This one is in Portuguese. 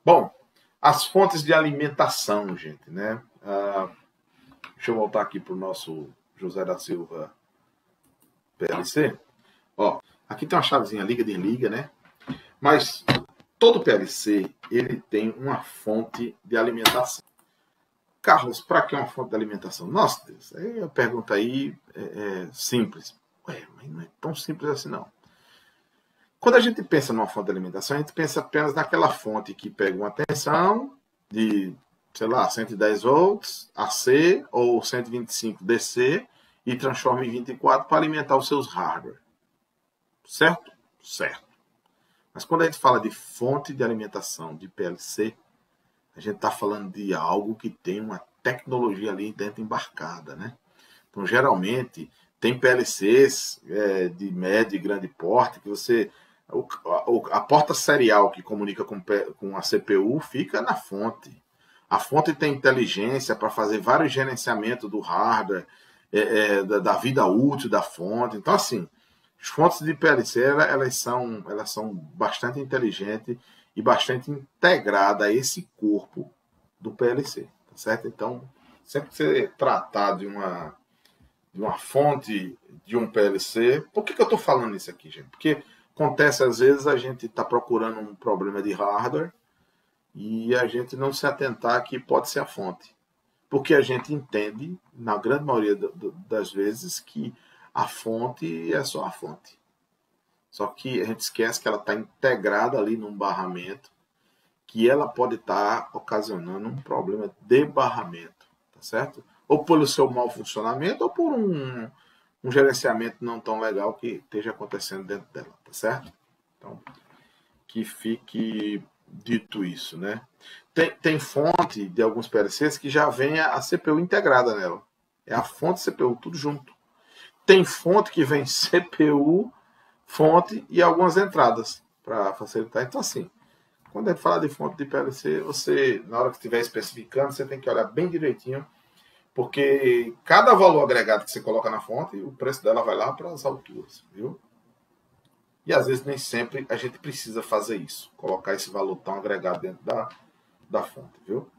Bom, as fontes de alimentação, gente, né? Deixa eu voltar aqui para o nosso José da Silva PLC. Ó, aqui tem uma chavezinha liga, desliga, né? Mas todo PLC, ele tem uma fonte de alimentação. Carlos, para que uma fonte de alimentação? Nossa Deus, aí a pergunta aí é simples. Ué, mas não é tão simples assim não. Quando a gente pensa numa fonte de alimentação, a gente pensa apenas naquela fonte que pega uma tensão de, sei lá, 110 volts AC ou 125 DC e transforma em 24 para alimentar os seus hardware. Certo? Certo. Mas quando a gente fala de fonte de alimentação de PLC, a gente está falando de algo que tem uma tecnologia ali dentro embarcada, né? Então, geralmente, tem PLCs de médio e grande porte que você... A porta serial que comunica com a CPU fica na fonte. A fonte tem inteligência para fazer vários gerenciamentos do hardware, da vida útil da fonte. Então, assim, as fontes de PLC elas são bastante inteligentes e bastante integradas a esse corpo do PLC. Tá certo? Então, sempre que você tratar de uma fonte de um PLC... Por que eu estou falando isso aqui, gente? Porque acontece, às vezes, a gente está procurando um problema de hardware e a gente não se atentar que pode ser a fonte. Porque a gente entende, na grande maioria das vezes, que a fonte é só a fonte. Só que a gente esquece que ela está integrada ali num barramento, que ela pode estar ocasionando um problema de barramento, tá certo? Ou pelo seu mau funcionamento, ou por um gerenciamento não tão legal que esteja acontecendo dentro dela, tá certo? Então, que fique dito isso, né? Tem fonte de alguns PLCs que já vem a CPU integrada nela. É a fonte CPU, tudo junto. Tem fonte que vem CPU, fonte e algumas entradas para facilitar. Então, assim, quando a gente fala de fonte de PLC, você, na hora que estiver especificando, você tem que olhar bem direitinho, porque cada valor agregado que você coloca na fonte, o preço dela vai lá para as alturas, viu? E às vezes nem sempre a gente precisa fazer isso, colocar esse valor tão agregado dentro da fonte, viu?